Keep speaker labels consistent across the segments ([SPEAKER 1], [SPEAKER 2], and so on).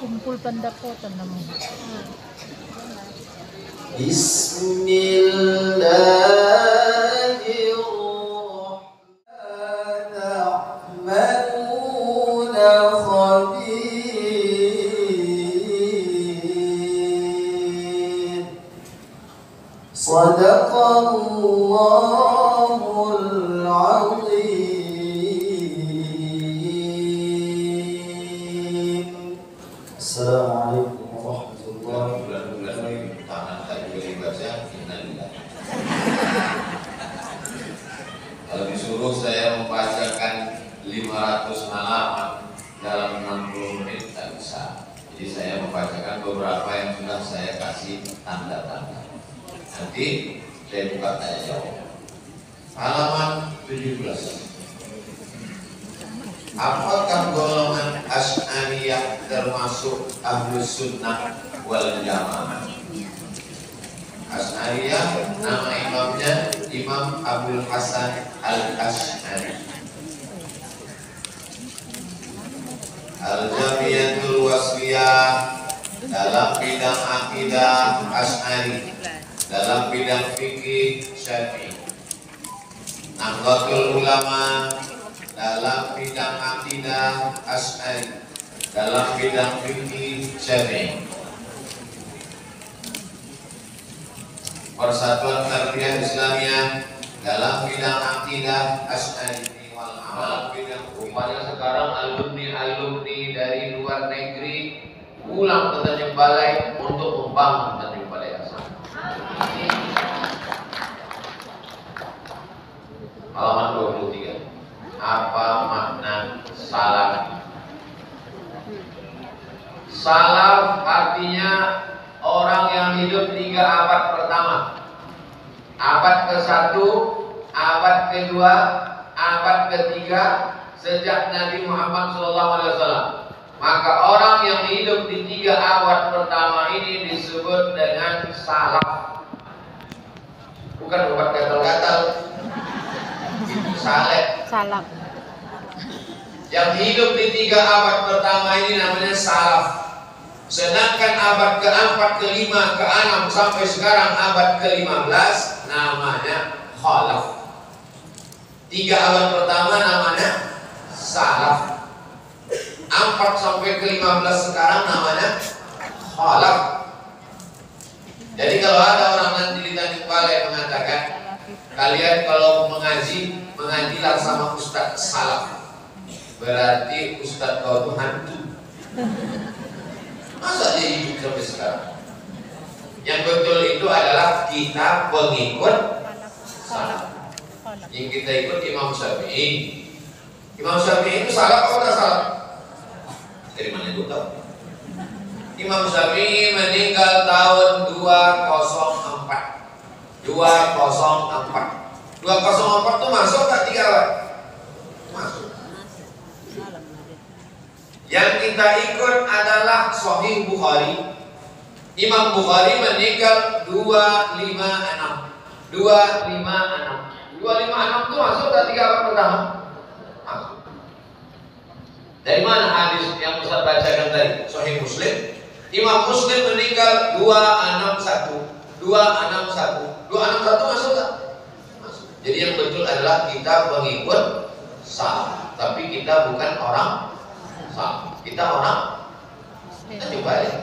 [SPEAKER 1] Kumpul pendapotan naman.
[SPEAKER 2] Bismillahirrahmanirrahim. khabir. Sadaqallahul azim. Assalamualaikum warahmatullahi wabarakatuh.
[SPEAKER 3] Kalau disuruh saya membacakan 500 halaman dalam 60 menit tak bisa. Jadi saya membacakan beberapa yang sudah saya kasih tanda-tanda. Nanti saya buka tanya jawab. Halaman 17. Apakah golongan Asy'ariyah termasuk Ahlus Sunnah wal Jamaah? Asy'ariyah nama imamnya Imam Abdul Hasan Al-Asy'ari. Al-Jamiyatul Wasliyah dalam bidang akidah Asy'ari, dalam bidang fikih Syafi'i. Nahdlatul Ulama dalam bidang akidah Asy'ari, dalam bidang fikih Syafi'i. Persatuan Tarbiyah Islamiyah dalam bidang akidah Asy'ari wal amal bidang. Rupanya sekarang alumni dari luar negeri pulang ke Tanjung Balai untuk membangun Tanjung Balai Asal. Halaman 23. Apa makna salaf? Salaf artinya orang yang hidup 3 abad pertama, abad ke-1, abad kedua, abad ketiga sejak Nabi Muhammad SAW. Maka orang yang hidup di 3 abad pertama ini disebut dengan salaf. Bukan obat gatal-gatal, itu saleh.
[SPEAKER 1] Salaf.
[SPEAKER 3] Yang hidup di 3 abad pertama ini namanya salaf. Sedangkan abad ke-4, ke-5, ke-6 sampai sekarang abad ke-15 namanya khalaf. 3 abad pertama namanya salaf. 4 sampai ke-15 sekarang namanya khalaf. Jadi kalau ada orang nanti di Tanjung Balai mengatakan, kalian kalau mengajilah sama ustadz salaf, berarti ustadz kau itu hantu. Masa dia hidup sampai sekarang? Yang betul itu adalah kita pengikut salaf. Yang kita ikut Imam Syafi'i. Imam Syafi'i itu salaf atau tidak salaf? Dari mana itu tahu? Imam Syafi'i meninggal tahun 204. 204 itu masuk tak 3 abad? Masuk. Yang kita ikut adalah Sahih Bukhari. Imam Bukhari meninggal 256. 256 itu masuk tak 3 abad pertama? Masuk. Dari mana hadis yang Ustaz bacakan tadi? Sahih Muslim. Imam Muslim meninggal 261. 261 masuk tak? Masuk. Jadi yang betul adalah kita pengikut salaf, tapi kita bukan orang salaf. Kita orang coba ya.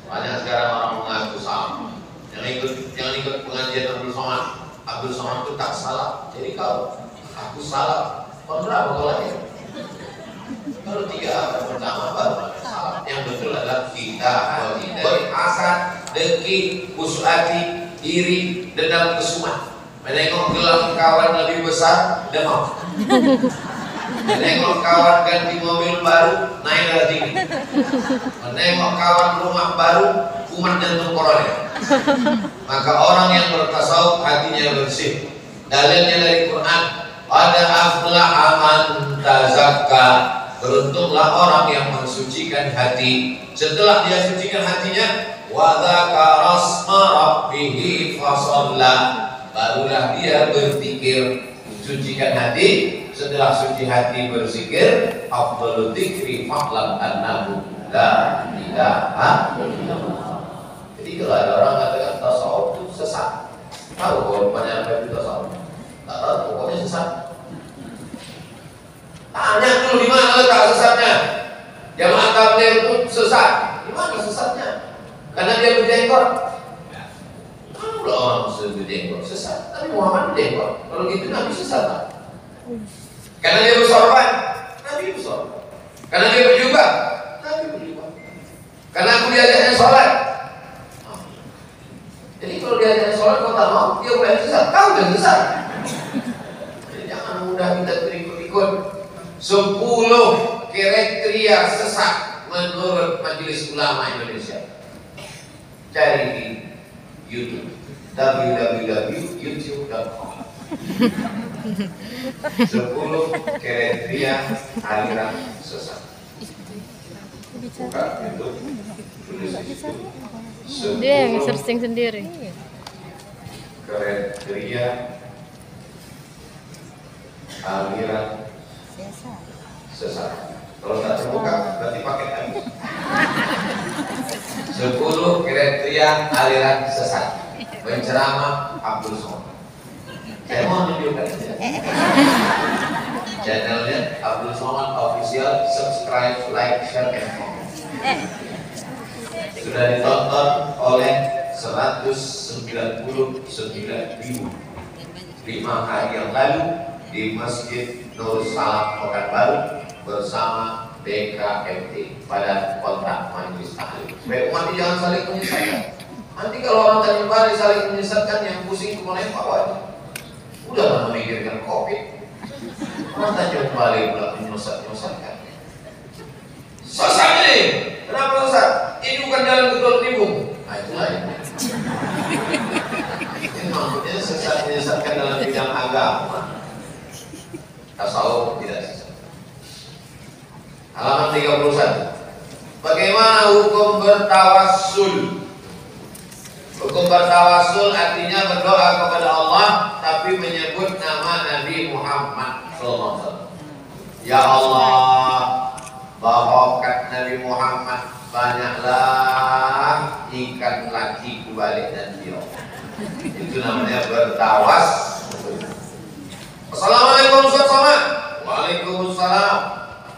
[SPEAKER 3] Banyak sekarang orang mengaku salaf. Yang ikut pengajian Abdul Somad itu tak salah. Jadi kalau aku salah, berapa kau lagi? Kalau 3 abad pertama baru salah. Yang betul adalah kita berhasad, dengki, usuati, iri, dendam, kesumat. Menengok gelang kawan lebih besar, demam. Menengok kawan ganti mobil baru, naik darah tinggi. Menengok kawan rumah baru, kuman jantung koroner. Maka orang yang bertasawuf hatinya bersih. Dalilnya dari Quran, ada aflaha man tazakka. Beruntunglah orang yang mensucikan hati. Setelah dia sucikan hatinya, wa dzakara asma rabbih fasalla, barulah dia berpikir. Sucikan hati. Setelah suci hati berzikir, afdhalu dzikri fa'lam annahu la ilaha illallah. Jadi kalau ada orang katakan tasawuf itu sesat, tahu bahwa banyak apa itu tasawuf? Tak tahu, pokoknya sesat. Tanya dulu di mana letak sesatnya. Jamaah tabligh itu sesat. Di mana sesatnya? Karena dia berjenggot. Kalau orang Muslim berjenggot sesat, tapi Muhammad berjenggot. Kalau gitu Nabi sesat. Karena dia bersorban, Nabi bersorban. Karena dia berjubah, Nabi berjubah. Karena aku diajaknya sholat. Jadi kalau diajaknya sholat kau tak mau, dia boleh sesat. Kau jangan sesat. Jadi jangan mudah kita terikut-ikut. 10 kriteria sesat menurut Majelis Ulama Indonesia. Cari di YouTube www.youtube.com 10 kriteria aliran sesat. Buka YouTube, tulis di situ.
[SPEAKER 1] Dia yang searching sendiri.
[SPEAKER 3] Kriteria aliran sesat. Kalau tak terbuka, berarti pakai lagi. 10 kriteria aliran sesat. Penceramah Abdul Somad. Saya mau tunjukkan channelnya Abdul Somad Official. Subscribe, like, share, and comment. Sudah ditonton oleh 199.000 5 hari yang lalu di Masjid Nur Salam Pekanbaru bersama BKMT pada kontrak majelis taklim. Supaya umat ini jangan saling menyesatkan. Nanti kalau orang Tanjung Balai saling menyesatkan, yang pusing kemana Pak Wajib. Udah lah memikirkan COVID. Orang Tanjung Balai pula menyesatkan. Sesat ini, kenapa sesat? Ini bukan dalam betul timbung. Nah itulah ini. Ini maksudnya sesat menyesatkan dalam bidang agama. Tasawuf tidak sesat. Halaman 31. Bagaimana hukum bertawassul? Hukum bertawassul artinya berdoa kepada Allah tapi menyebut nama Nabi Muhammad SAW. Ya Allah, barokat Nabi Muhammad, banyaklah ikan lakiku balik dan dia. Itu namanya bertawassul. Assalamualaikum Ustaz Somad. Waalaikumsalam.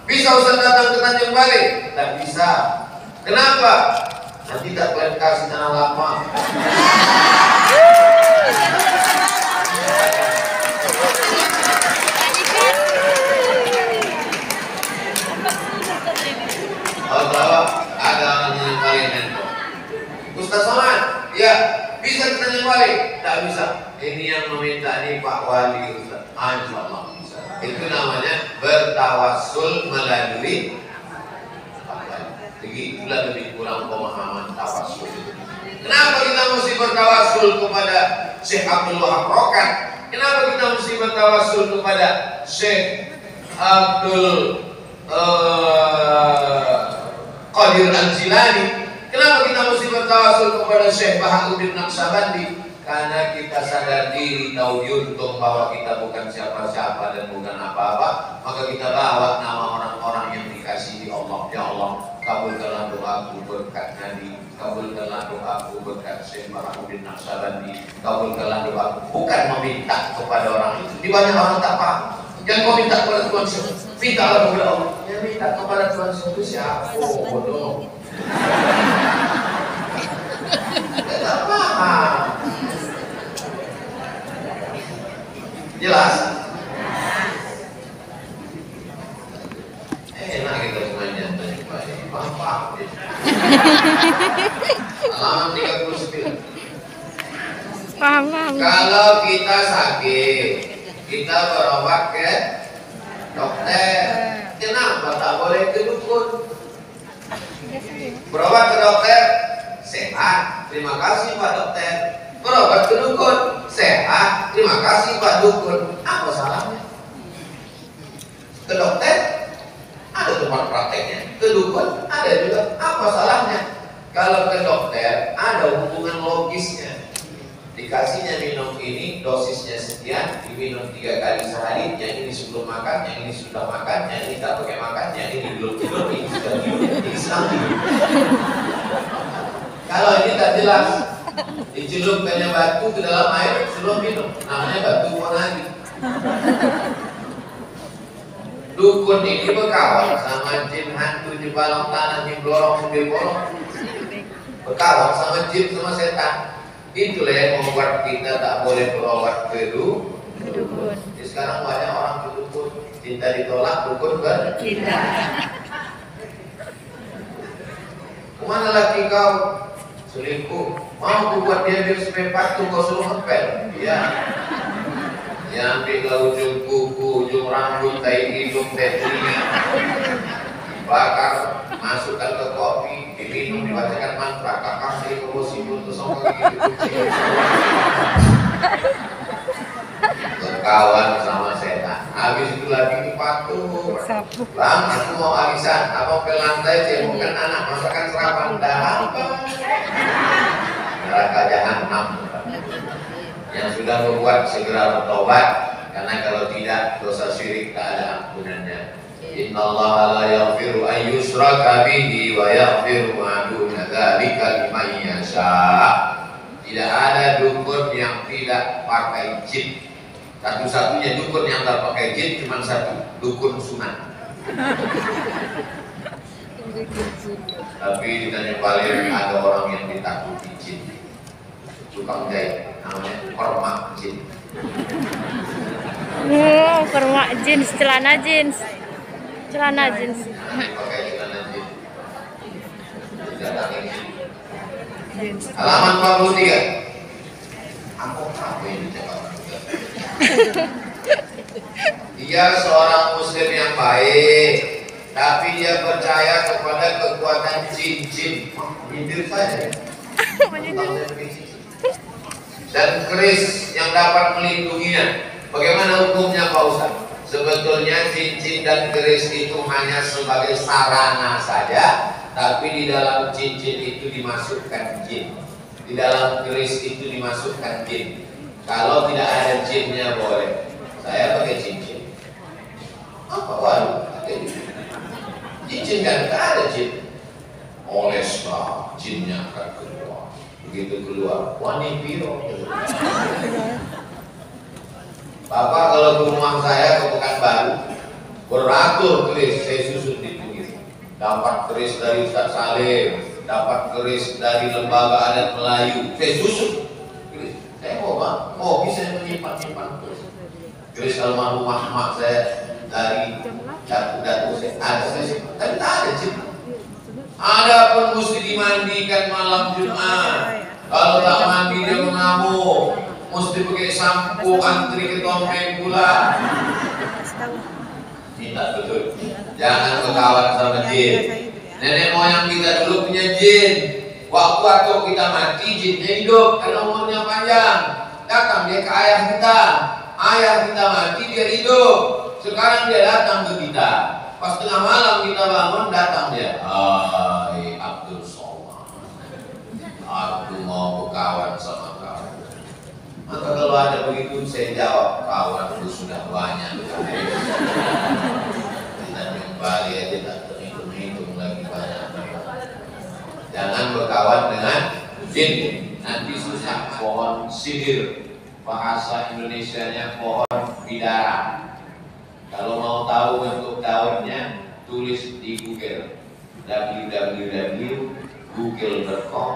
[SPEAKER 3] Bisa Ustaz datang ke Tanjung Balai? Tak bisa. Kenapa? Nanti tak boleh kasih tanah lapang. Allah ada orang yang paling handphone. Ustaz Somad, ya bisa ke Tanjung Balai? Tak bisa. Ini yang meminta ini Pak Wali Ustaz. Insyaallah bisa. Itu namanya bertawassul melalui begitulah lebih kurang pemahaman tawassul. Kenapa kita mesti bertawassul kepada Syekh Abdul Wahab Rokan? Kenapa kita mesti bertawassul kepada Syekh Abdul Qadir Al-Jilani? Kenapa kita mesti bertawassul kepada Syekh Bahaudin Naqsabandi? Karena kita sadar diri, tahu juntung bahwa kita bukan siapa-siapa dan bukan apa-apa, maka kita bawa nama orang-orang yang dikasihi Allah. Ya Allah, kabulkanlah doaku berkat Nabi, kabulkanlah doaku berkat Syekh Bahaudin Naqsabandi, kabulkanlah doaku. Bukan meminta kepada orang itu. Di banyak orang tak paham. Jangan kau minta kepada Tuhan Yesus, mintalah kepada Allah. Yang minta kepada Tuhan Yesus itu siapa? Oh, bodoh. Tak paham. Jelas? Enak kita semuanya. Paham. Halaman 39.
[SPEAKER 1] Paham.
[SPEAKER 3] Kalau kita sakit, kita berobat ke dokter. Kenapa tak boleh ke dukun? Berobat ke dokter, sehat. Terima kasih Pak Dokter. Berobat ke dukun, sehat. Terima kasih Pak Dukun. Apa salahnya? Ke dokter ada tempat prakteknya, ke dukun ada juga. Apa salahnya? Kalau ke dokter ada hubungan logisnya. Dikasihnya minum ini, dosisnya sekian, diminum 3 kali sehari. Yang ini sebelum makan, yang ini sudah makan, yang ini tak pakai makan, yang ini belum tidur, ini sudah tidur, ini sedang tidur. Kalau ini tak jelas, dicelupkannya batu ke dalam air sebelum minum, namanya batu wanagi. Dukun ini berkawan sama jin hantu, jin balong tanah, jin blorong, jin bolong. Berkawan sama jin, sama setan. Itulah yang membuat kita tak boleh berobat ke dukun. Sekarang banyak orang ke dukun, cinta ditolak, dukun bercinta. Kemana lagi kau? Selingkuh. Mau aku buat dia biar supaya patuh, kau suruh ngepel. Ya. Yang ambil ujung kuku, ujung rambut, tai hidung, tai telinga, bakar, masukkan ke kopi, diminum, dibacakan mantra, kakak sih komosi untuk sama gitu. Berkawan sama setan. Habis itu lagi dipatuh. Bang, aku mau arisan, apa ke lantai, cembukan anak, masakan sarapan, dah apa? Neraka jahanam. Yang sudah berbuat segera bertobat, karena kalau tidak dosa syirik tak ada ampunannya. Innallaha la yaghfiru an yushraka bihi wa yaghfiru ma duna dzalika liman yasha. Tidak ada dukun yang tidak pakai jin. Satu-satunya dukun yang tak pakai jin cuma satu, dukun sunat. Tapi di Tanjung Balai ada orang yang ditakuti jin. Tukang jahit, namanya kormak jin.
[SPEAKER 1] Kormak jeans, celana jeans. Celana jeans.
[SPEAKER 3] Pakai celana jin. Halaman 43. Aku apa ini jabatan juga? Dia seorang muslim yang baik, tapi dia percaya kepada kekuatan jin-jin. Nyindir saja. Dan keris yang dapat melindunginya. Bagaimana hukumnya Pak Ustaz? Sebetulnya cincin dan keris itu hanya sebagai sarana saja, tapi di dalam cincin itu dimasukkan jin, di dalam keris itu dimasukkan jin. Kalau tidak ada jinnya boleh. Saya pakai cincin. Apa baru? Cincin kan tidak ada jin. Oleslah jinnya akan keluar. Begitu keluar, wani piro. Bapak kalau ke rumah saya ke Pekanbaru, beratur keris, saya susun di pinggir. Dapat keris dari Ustaz Salim, dapat keris dari Lembaga Adat Melayu, saya susun. Keris. Saya mau bang, bisa menyimpan keris. Keris almarhumah mak saya dari datu-datu saya ada, saya simpan. Tapi tak ada cinta. Ada pun mesti dimandikan malam Jumat. Kalau tak mandi dia mengamuk. Mesti pakai sampo, antri ke tombeng pula. Tidak betul. Jangan berkawan sama jin. Nenek moyang kita dulu punya jin. Waktu kita mati, jinnya hidup karena umurnya panjang. Datang dia ke ayah kita. Ayah kita mati, dia hidup. Sekarang dia datang ke kita. Pas tengah malam kita bangun, datang dia. Hai Abdul Somad, aku mau berkawan sama kau. Maka kalau ada begitu, saya jawab, kawanku sudah banyak. Kita kembali aja tak terhitung-hitung lagi banyak. Jangan berkawan dengan jin, nanti susah. Pohon sihir, bahasa Indonesianya pohon bidara. Kalau mau tahu bentuk daunnya, tulis di Google, www.google.com,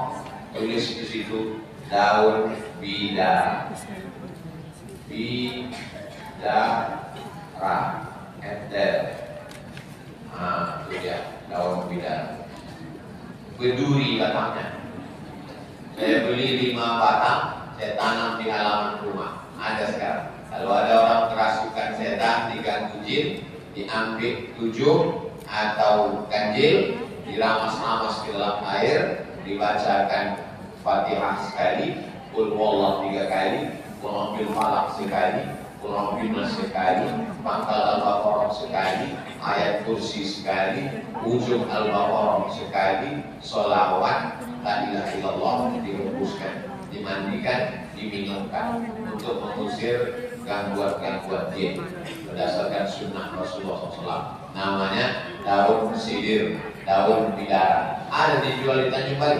[SPEAKER 3] tulis di situ daun bidara, enter. Nah, itu dia daun bidara. Berduri batangnya. Saya beli 5 batang, saya tanam di halaman rumah. Ada sekarang. Kalau ada orang kerasukan setan, diganggu jin, diambil 7 atau ganjil, diramas-ramas ke dalam air, dibacakan Fatihah sekali, Qul huwallahu 3 kali, Qul rabbil falaq sekali, Qul rabbin nas sekali, pangkal Al-Baqarah sekali, ayat kursi sekali, ujung Al-Baqarah sekali, sholawat la ilaha illallah direbuskan, dimandikan, diminumkan untuk mengusir gangguan-gangguan jin berdasarkan sunnah Rasulullah SAW. Namanya daun sidir, daun bidara. Ada dijual di Tanjung Bali.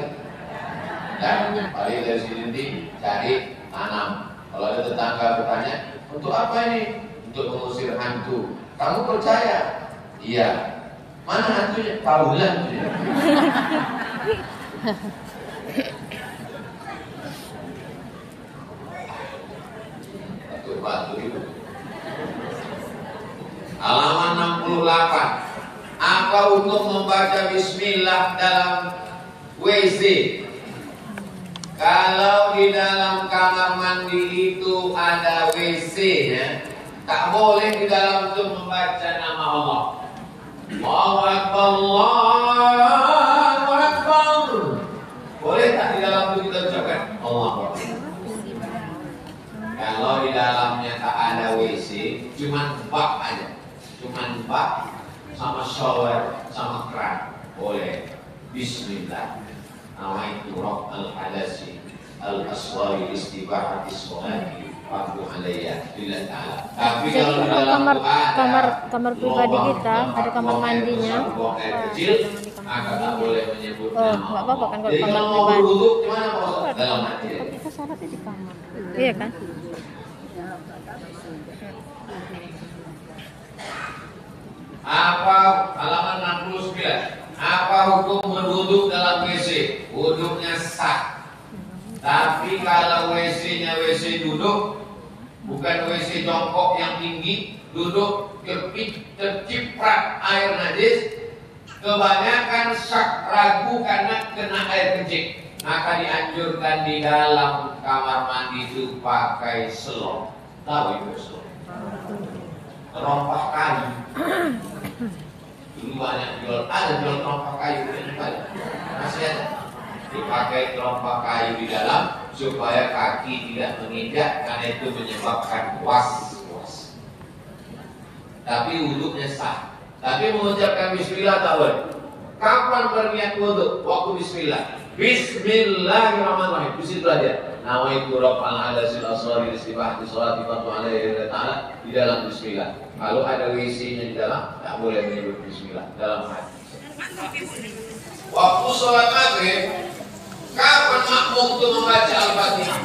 [SPEAKER 3] Dan balik dari sini cari tanam. Kalau ada tetangga bertanya, untuk apa ini? Untuk mengusir hantu. Kamu percaya? Iya. Mana hantunya? Tahulah hantunya. Batu itu. Halaman 68. Apa untuk membaca bismillah dalam WC? Kalau di dalam kamar mandi itu ada WC-nya, tak boleh di dalam itu membaca nama Allah. Allahu Akbar, Allahu Akbar. Boleh tak di dalam itu kita ucapkan Allahu Akbar? Kalau di dalamnya tak ada WC, cuman bak aja, cuman bak sama shower sama keran, boleh. Bismillah. Nawaitu Rabb al-hadasi al-aswari istibahati sholati fardu alayya lillah ta'ala. Tapi kalau di dalam
[SPEAKER 1] kamar pribadi kita ada kamar mandinya.
[SPEAKER 3] Kecil, maka tak boleh menyebut nama.
[SPEAKER 1] Nggak apa-apa kan kalau
[SPEAKER 3] Jadi
[SPEAKER 1] kamar
[SPEAKER 3] kalau mau
[SPEAKER 1] pribadi.
[SPEAKER 3] berwudu gimana Pak? Dalam hati.
[SPEAKER 1] Kita sholatnya di kamar. Iya kan?
[SPEAKER 3] Apa halaman 69? Apa hukum berwudu dalam WC? Wuduknya sah. Tapi kalau WC-nya WC duduk, bukan WC jongkok yang tinggi, duduk terciprat air najis, kebanyakan syak ragu karena kena air kencing, maka dianjurkan di dalam kamar mandi itu pakai selop. Tahu itu selop? Terompah kayu. Dulu banyak jual, ada jual terompah kayu ini banyak. Masih ada. Dipakai terompah kayu di dalam supaya kaki tidak menginjak, karena itu menyebabkan was-was. Tapi wuduknya sah. Tapi mengucapkan bismillah tak boleh. Kapan berniat wuduk? Waktu bismillah. Bismillahirrahmanirrahim. Di situ aja. Nawaitu Rabbal hadasil aswari istibahati sholati fardu alayhi ta'ala, di dalam bismillah. Kalau ada WC-nya di dalam, tak boleh menyebut bismillah dalam hati. Waktu sholat maghrib, kapan makmum itu membaca Al-Fatihah?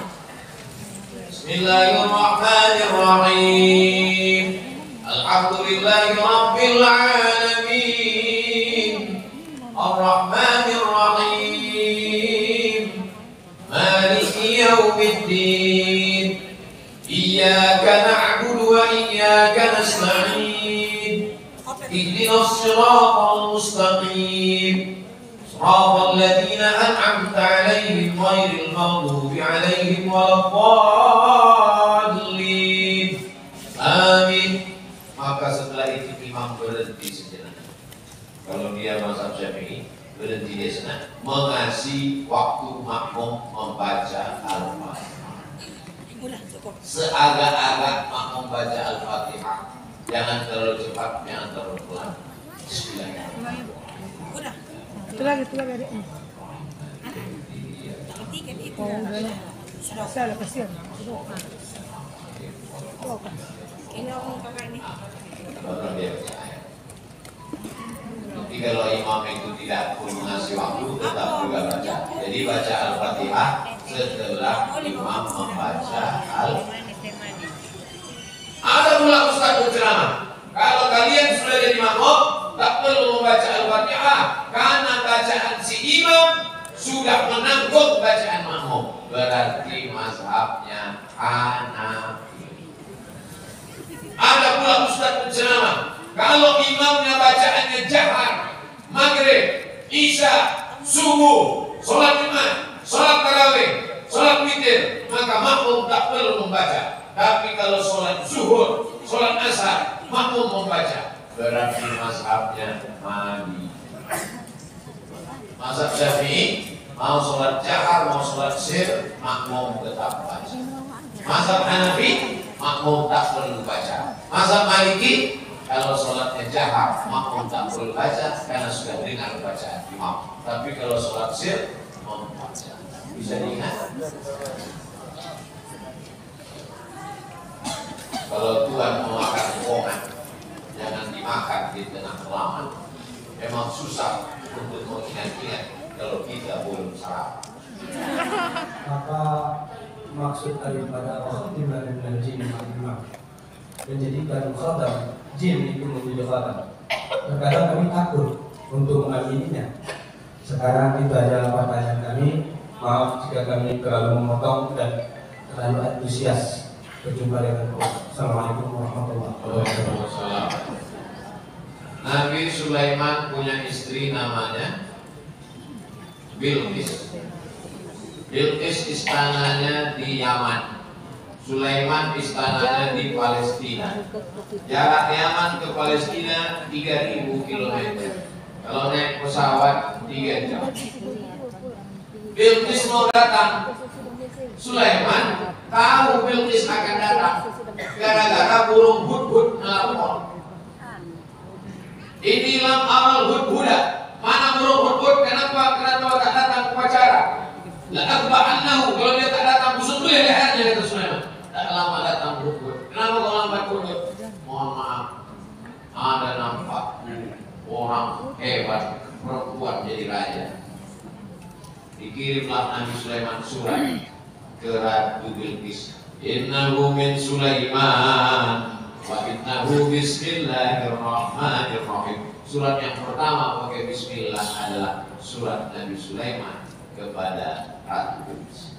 [SPEAKER 3] Bismillahirrahmanirrahim. Alhamdulillahi Rabbil Alamin. Ar-Rahmanir-Rahim. Maliki Yawmiddin. Iyyaka na'budu wa iyyaka nasta'in. Ihdinas siratal mustaqim. Siratal ladzina an'amta 'alaihim ghairil maghdubi 'alaihim waladdallin. Amin. Maka setelah itu imam berhenti sejenak. Kalau dia mazhab Syafi'i, berhenti dia sejenak, mengasih waktu makmum membaca Al-Fatihah. Seagak-agak makmum baca Al-Fatihah. Jangan terlalu cepat, jangan terlalu pelan. Bismillahirrahmanirrahim.
[SPEAKER 1] Itu lagi adik. Salah kasihan.
[SPEAKER 3] Jadi kalau imam itu tidak pun mengasih waktu, tetap juga baca. Jadi baca Al-Fatihah setelah imam membaca Al-Fatihah. Ada pula ustaz berceramah, kalau kalian sudah jadi makmum, tak perlu membaca Al-Fatihah, karena bacaan si imam sudah menanggung bacaan makmum. Berarti mazhabnya Hanafi. Ada pula ustaz berceramah, kalau imamnya bacaannya jahar, maghrib, isya, subuh, sholat jumat, sholat tarawih, sholat witir, maka makmum tak perlu membaca. Tapi kalau sholat zuhur, sholat asar, makmum membaca. Berarti mazhabnya mandi. Mazhab Syafi'i, mau sholat jahar, mau sholat sir, makmum tetap baca. Mazhab Hanafi, makmum tak perlu baca. Mazhab Maliki, kalau sholatnya jahar, makmum tak perlu baca karena sudah dengar bacaan imam. Tapi kalau sholat sir, membaca. Bisa diingat? Kalau Tuhan mau makan bohongan, jangan dimakan di tengah halaman. Memang susah untuk mengingat-ingat kalau kita belum sarapan.
[SPEAKER 4] Apa maksud daripada khatimah dan jin imam? Menjadikan khatam jin itu menjadi khatam. Terkadang kami takut untuk mengamininya. Sekarang itu adalah pertanyaan kami. Maaf jika kami terlalu memotong dan terlalu antusias. Berjumpa dengan Allah. Assalamualaikum warahmatullahi wabarakatuh.
[SPEAKER 3] Nabi Sulaiman punya istri namanya Bilqis. Bilqis istananya di Yaman, Sulaiman istananya di Palestina. Jarak Yaman ke Palestina 3000 km. Kalau naik pesawat 3 jam. Bilqis mau datang, Sulaiman tahu Bilqis akan datang gara-gara burung hudhud melapor. Inilah amal hudhuda. Mana burung hudhud? Kenapa tak datang ke upacara? La akba'annahu, kalau dia tak datang busuk dulu lehernya, kata Sulaiman. Tak lama datang hudhud. Kenapa kau lambat hudhud? Mohon maaf, ada nampak orang hebat perempuan jadi raja. Dikirimlah Nabi Sulaiman surat ke Ratu Bilqis. Innahu min Sulaiman wa innahu bismillahirrahmanirrahim. Surat yang pertama pakai bismillah adalah surat Nabi Sulaiman kepada Ratu Bilqis.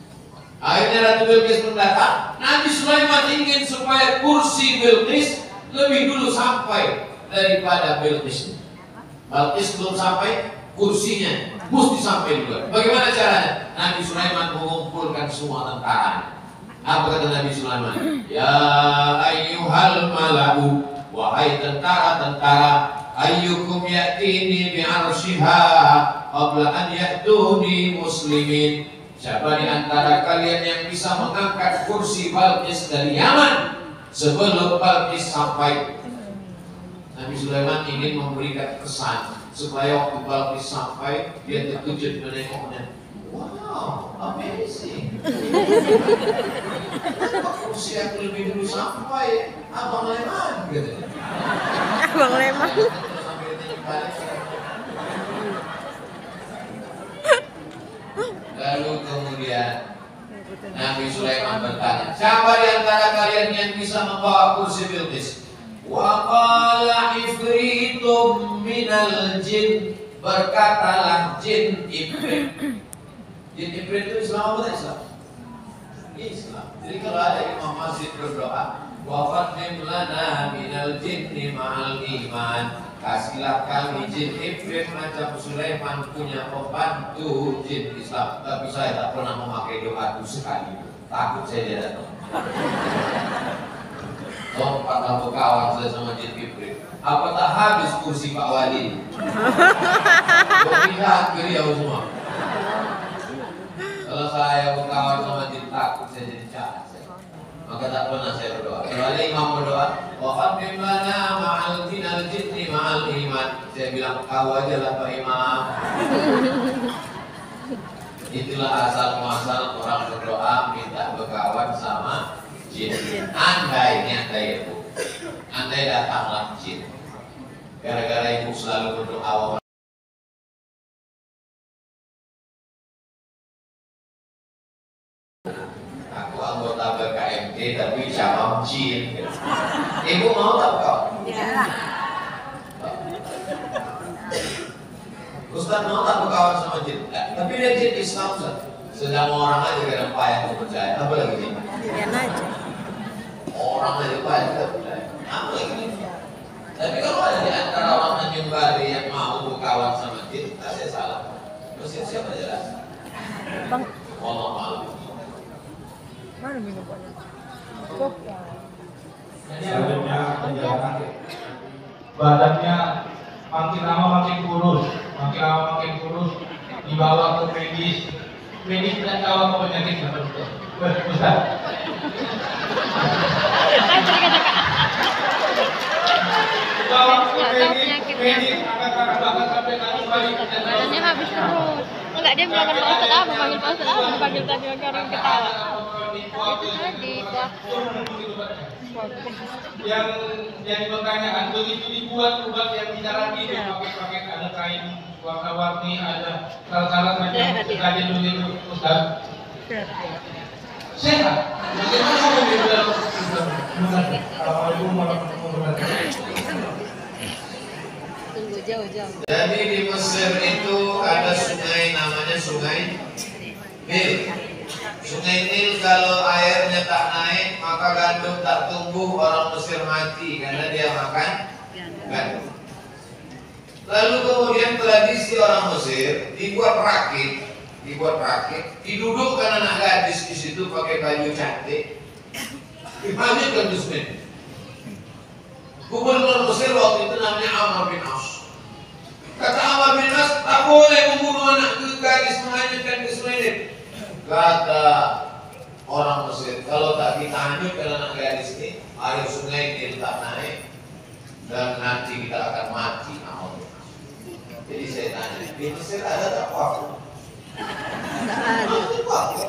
[SPEAKER 3] Akhirnya Ratu Bilqis mendatang. Nabi Sulaiman ingin supaya kursi Bilqis lebih dulu sampai daripada Bilqis. Bilqis belum sampai, kursinya mesti sampai dulu. Bagaimana caranya? Nabi Sulaiman mengumpulkan semua tentara. Apa kata Nabi Sulaiman? Ya ayyuhal mala'u, wahai tentara-tentara, ayyukum ya'tini bi'arsyiha qabla an ya'tuni muslimin. Siapa di antara kalian yang bisa mengangkat kursi Bilqis dari Yaman sebelum Bilqis sampai? Nabi Sulaiman ingin memberikan kesan supaya waktu Bilqis sampai dia terkejut menengoknya. Wow, amazing. Kursi aku lebih dulu sampai, Abang Leman gitu.
[SPEAKER 1] Abang Leman.
[SPEAKER 3] Lalu kemudian Nabi Sulaiman bertanya, siapa di antara kalian yang bisa membawa kursi Bilqis? Wa qala ifritum minal jin, berkatalah jin Ifrit. Jin Ifrit itu Islam apa Islam? Islam. Jadi kalau ada imam masjid berdoa, wa qaddim lana minal jinni ma'al iman, kasihlah kami jin Ifrit macam Sulaiman punya pembantu jin Islam. Tapi saya tak pernah memakai doa itu sekali. Takut saya dia datang. Lompatlah berkawan saya sama jin Ifrit. Apa tak habis kursi Pak Wali? Berpihak ke dia semua. Kalau saya berkawan sama jin takut saya jadi jahat. Maka tak pernah saya berdoa. Kalau ada imam berdoa, wa qaddim lana ma'al jinni ma'al iman, saya bilang kau aja lah Pak Imam. Itulah asal muasal orang berdoa minta berkawan sama jin. Andai itu, andai datanglah jin. Gara-gara ibu selalu berdoa. Aku anggota BKMT tapi cabang jin. Ibu mau tak kau? Ya. Ustaz mau tak berkawan sama jin? Tapi dia jin Islam Ustaz. Sedang orang aja kadang payah mau percaya. Apa lagi jin?
[SPEAKER 1] Biar aja.
[SPEAKER 3] Orang aja payah tidak percaya. Apa lagi? Tapi kalau ada di antara orang Tanjung Bari yang mau berkawan sama jin, saya salah. Terus siapa jelas?
[SPEAKER 1] Bang.
[SPEAKER 3] Allah maaf.
[SPEAKER 1] Mana minum banyak?
[SPEAKER 5] Selanjutnya penjelasan. Badannya makin lama makin kurus, dibawa ke medis. Medis tidak tahu apa penyakitnya, Ustaz. Dibawa ke medis, akan sampai kembali.
[SPEAKER 1] Badannya habis terus. Enggak, dia bilang Pak Ustadz apa, panggil Pak Ustadz apa, dipanggil tadi orang ketawa. Itu tadi, Pak.
[SPEAKER 5] Yang pertanyaan, begitu dibuat obat yang disarankan itu pakai ada kain warna-warni, ada syarat-syarat macam tadi dulu Ustaz. Sehat. Bagaimana mau dibilang? Assalamualaikum warahmatullahi wabarakatuh.
[SPEAKER 1] Tunggu jauh-jauh.
[SPEAKER 3] Jadi di Mesir itu ada sungai namanya Sungai Nil. Sungai Nil kalau airnya tak naik maka gandum tak tumbuh, orang Mesir mati karena dia makan gandum. Lalu kemudian tradisi orang Mesir dibuat rakit, didudukkan anak gadis di situ pakai baju cantik, dipanggilkan ke sungai. Gubernur Mesir waktu itu namanya Amr bin As. Kata Amr bin As, tak boleh membunuh anak gadis, menghanyutkan ke sungai Nil. Kata orang Mesir, kalau tak kita hanyutkan anak gadis ini, air sungai Nil tak naik dan nanti kita akan mati. Jadi saya tanya, di Mesir ada tak waktu? Tidak ada.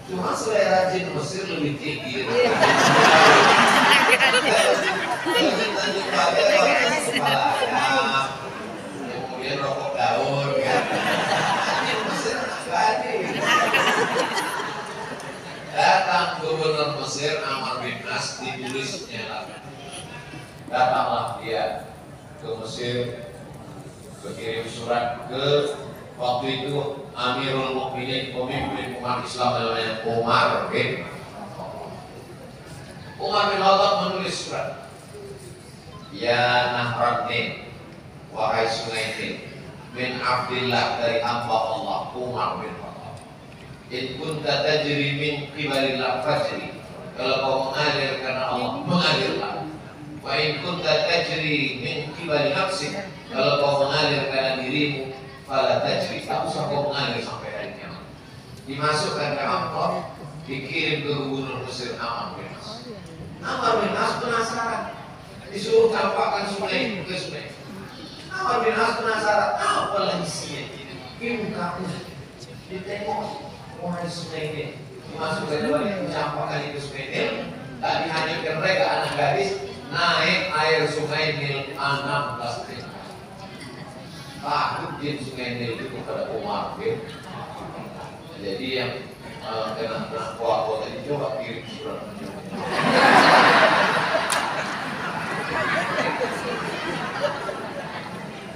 [SPEAKER 3] Cuma selera jin Mesir lebih tinggi. Kemudian rokok daun, jin Mesir datang gubernur Mesir Amr bin As, ditulisnya datanglah dia ke Mesir, berkirim surat ke waktu itu Amirul Mukminin, pemimpin umat Islam namanya Umar bin Khattab menulis surat, ya Nahran Nil, wahai sungai Nil, min Abdillah, dari hamba Allah Umar bin Khattab. In kunta tajri min qibalillah fajri, kalau kau mengalir karena Allah, mengalirlah. Wa in kunta tajri min qibali nafsik, kalau kau mengalir karena dirimu, fala tajri, tak usah kau mengalir sampai hari kiamat. Dimasukkan ke amplop, dikirim ke gubernur Mesir Amr bin As. Amr bin As penasaran, disuruh campakkan sungai ke sungai. Amr bin As penasaran, apa isinya? Ini kamu ditengok. Wahai sungai Nil, dimasukkan ke dicampakkan itu sungai Nil, tak dihanyutkan mereka anak gadis, naik air sungai Nil 16 meter. Takut jin sungai Nil itu kepada Umar bin. Jadi yang kena kuah tadi coba kirim surat.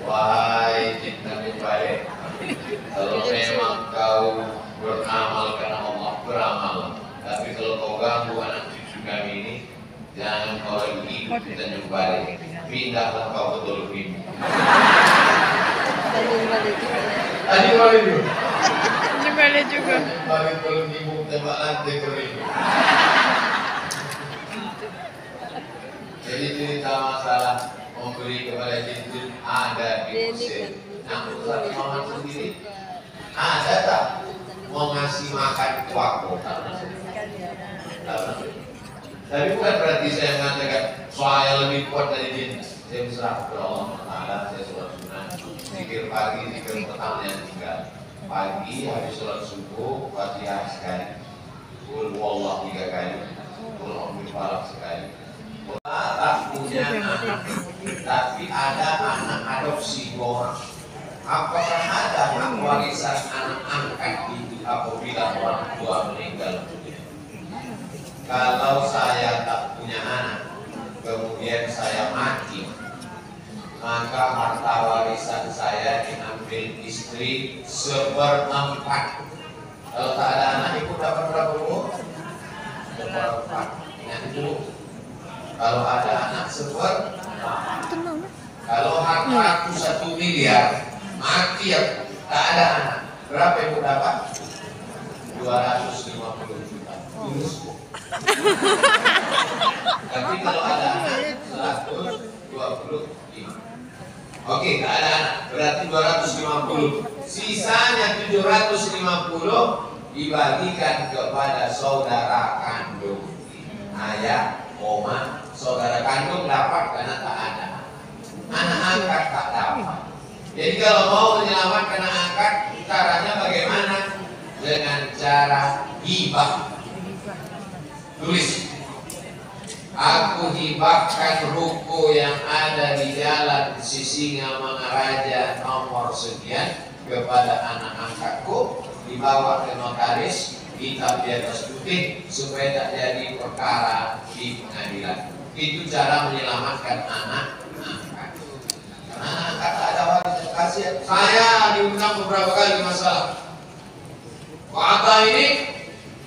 [SPEAKER 3] Wahai jin kami baik, kalau memang kau beramal karena Allah, beramal. Tapi kalau kau ganggu anak cucu kami ini, jangan kau lagi hidup kita nyumbari. Pindahlah kau ke Dolphin. Tadi balik juga.
[SPEAKER 1] Balik juga.
[SPEAKER 3] Balik belum ibu tembak lantai kering. Jadi cerita masalah memberi kepada jin ada di Mesir. Nah, Ustaz Muhammad sendiri ada tak mau ngasih makan kuako? Tapi bukan berarti saya mengatakan saya lebih kuat dari jin. Saya berserah kepada Allah Taala, saya sholat sunnah, zikir pagi, zikir petang yang tinggal. Pagi habis sholat subuh, Fatihah sekali, Qul huwallahu 3 kali, Qul a'udzu falaq sekali. Tak punya anak, tapi ada anak adopsi orang. Apakah ada hak warisan anak angkat itu apabila orang tua meninggal? Kalau saya tak punya anak, kemudian saya mati, maka harta warisan saya diambil istri 1/4. Kalau tak ada anak, ibu dapat berapa bu? 1/4. Ingat dulu. Kalau ada anak 1/4. Kalau harta aku 1 miliar, mati ya, tak ada anak, berapa ibu dapat? 2/3. 250 juta. Lulus. Tapi kalau ada anak 125. Oke, nggak ada anak, berarti 250. Sisanya 750 dibagikan kepada saudara kandung, ayah, oma. Saudara kandung dapat karena tak ada, anak angkat tak dapat. Jadi kalau mau menyelamatkan anak angkat, caranya bagaimana? Dengan cara hibah. Tulis, aku hibahkan ruko yang ada di jalan Sisingamangaraja nomor sekian kepada anak angkatku, dibawa ke notaris, hitam di atas putih supaya tak jadi perkara di pengadilan. Itu cara menyelamatkan anak angkat. Anak angkat tak ada waris kasihan. Saya diundang beberapa kali masalah. Pak Atta ini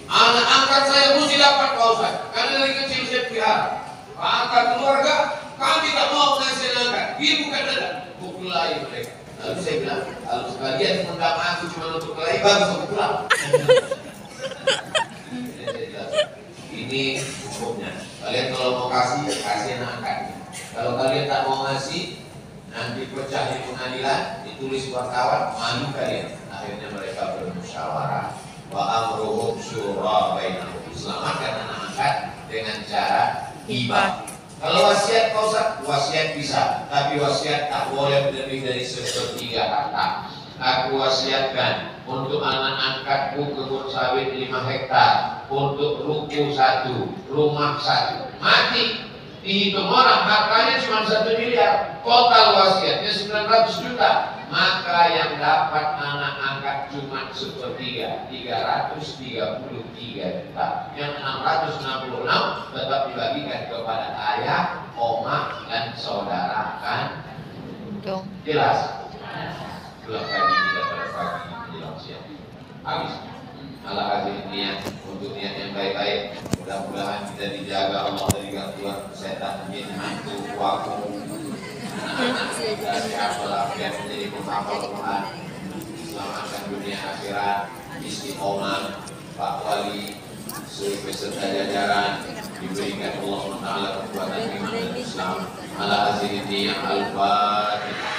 [SPEAKER 3] anak angkat saya mesti dapat Pak Ustaz, karena dari kecil saya pelihara. Pak Atta keluarga kami tak mau ngasih angkat. Ibu kan ada pukulai mereka. Lalu saya bilang, kalau sekalian mengundang aku cuma untuk kelahi, bagus aku pulang. Ini hukumnya. Kalian kalau mau kasih, kasih anak angkat. Kalau kalian tak mau ngasih, nanti pecah di pengadilan, ditulis wartawan, malu kalian. Akhirnya mereka bermusyawarah. Wa amruhum syura bainahum. Selamatkan anak angkat dengan cara hibah. Kalau wasiat Pak Ustaz, wasiat bisa, tapi wasiat tak boleh lebih dari 1/3 harta. Aku wasiatkan untuk anak angkatku kebun sawit 5 hektar, untuk ruko 1, rumah 1. Mati dihitung orang, hartanya cuma 1 miliar, total wasiatnya 900 juta. Maka yang dapat anak angkat cuma 1/3, 333 juta. Yang 666 tetap dibagikan kepada ayah, oma, dan saudara kan? Jelas? Pulang pagi kita pada pagi menjelang siang. Habis. Malah hasil niat untuk niat yang baik-baik. Mudah-mudahan kita dijaga Allah dari gangguan setan, jin, hantu, waktu. Dari walafiat menjadi penghafal Quran, selamatkan dunia akhirat, istiqomah, Pak Wali, seluruh peserta jajaran diberikan Allah Taala kekuatan iman dan Islam. Ala azizin yang al-Fatihah.